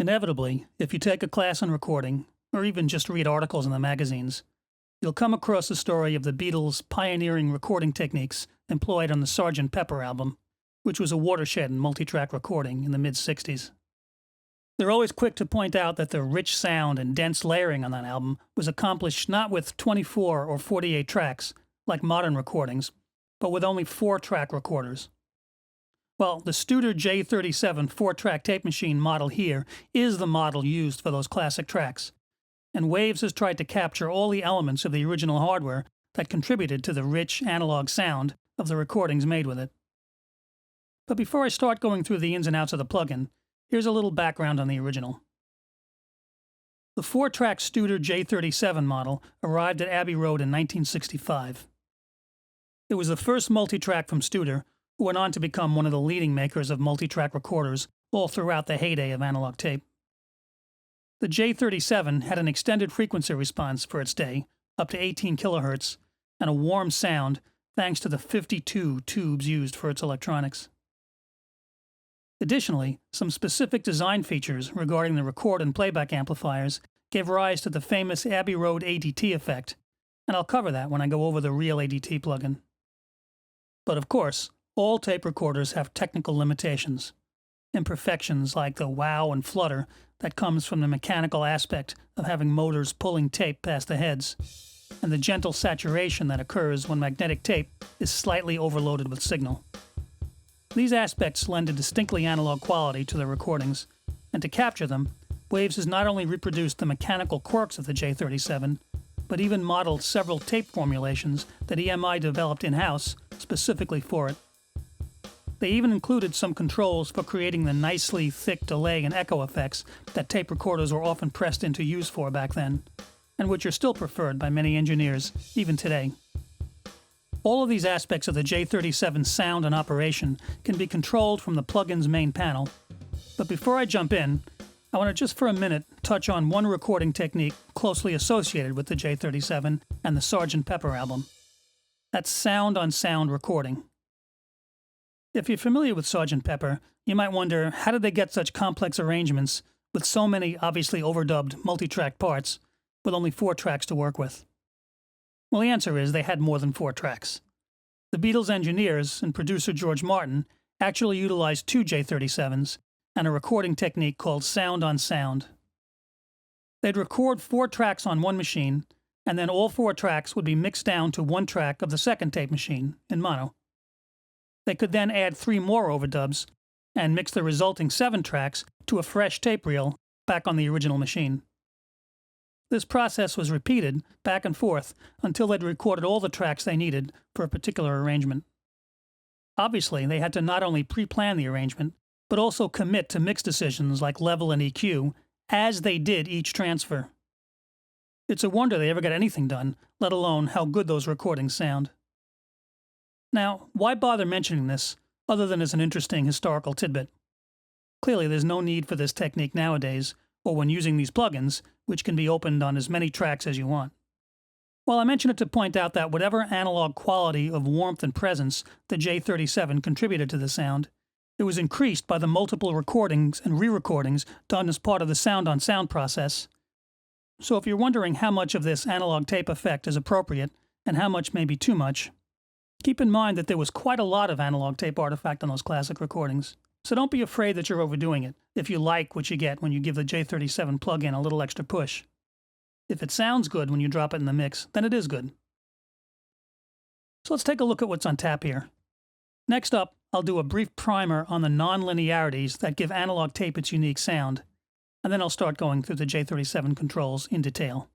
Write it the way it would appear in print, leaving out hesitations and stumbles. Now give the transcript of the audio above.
Inevitably, if you take a class on recording, or even just read articles in the magazines, you'll come across the story of the Beatles' pioneering recording techniques employed on the Sgt. Pepper album, which was a watershed in multi-track recording in the mid-60s. They're always quick to point out that the rich sound and dense layering on that album was accomplished not with 24 or 48 tracks, like modern recordings, but with only 4-track recorders. Well, the Studer J37 4-track tape machine model here is the model used for those classic tracks, and Waves has tried to capture all the elements of the original hardware that contributed to the rich analog sound of the recordings made with it. But before I start going through the ins and outs of the plugin, here's a little background on the original. The 4-track Studer J37 model arrived at Abbey Road in 1965. It was the first multi-track from Studer, who went on to become one of the leading makers of multi-track recorders all throughout the heyday of analog tape. The J37 had an extended frequency response for its day, up to 18 kHz, and a warm sound thanks to the 52 tubes used for its electronics. Additionally, some specific design features regarding the record and playback amplifiers gave rise to the famous Abbey Road ADT effect, and I'll cover that when I go over the real ADT plugin. But of course, all tape recorders have technical limitations, imperfections like the wow and flutter that comes from the mechanical aspect of having motors pulling tape past the heads, and the gentle saturation that occurs when magnetic tape is slightly overloaded with signal. These aspects lend a distinctly analog quality to the recordings, and to capture them, Waves has not only reproduced the mechanical quirks of the J37, but even modeled several tape formulations that EMI developed in-house specifically for it. They even included some controls for creating the nicely thick delay and echo effects that tape recorders were often pressed into use for back then, and which are still preferred by many engineers, even today. All of these aspects of the J37 sound and operation can be controlled from the plugin's main panel, but before I jump in, I want to just for a minute touch on one recording technique closely associated with the J37 and the Sgt. Pepper album. That's sound-on-sound recording. If you're familiar with Sgt. Pepper, you might wonder, how did they get such complex arrangements with so many obviously overdubbed multi-track parts with only 4 tracks to work with? Well, the answer is they had more than 4 tracks. The Beatles engineers and producer George Martin actually utilized 2 J37s and a recording technique called sound-on-sound. They'd record 4 tracks on one machine, and then all 4 tracks would be mixed down to 1 track of the second tape machine, in mono. They could then add 3 more overdubs and mix the resulting 7 tracks to a fresh tape reel back on the original machine. This process was repeated back and forth until they'd recorded all the tracks they needed for a particular arrangement. Obviously, they had to not only pre-plan the arrangement, but also commit to mix decisions like level and EQ as they did each transfer. It's a wonder they ever got anything done, let alone how good those recordings sound. Now, why bother mentioning this, other than as an interesting historical tidbit? Clearly, there's no need for this technique nowadays, or when using these plugins, which can be opened on as many tracks as you want. Well, I mention it to point out that whatever analog quality of warmth and presence the J37 contributed to the sound, it was increased by the multiple recordings and re-recordings done as part of the sound-on-sound process. So if you're wondering how much of this analog tape effect is appropriate and how much may be too much, keep in mind that there was quite a lot of analog tape artifact on those classic recordings. So don't be afraid that you're overdoing it if you like what you get when you give the J37 plugin a little extra push. If it sounds good when you drop it in the mix, then it is good. So let's take a look at what's on tap here. Next up, I'll do a brief primer on the non-linearities that give analog tape its unique sound, and then I'll start going through the J37 controls in detail.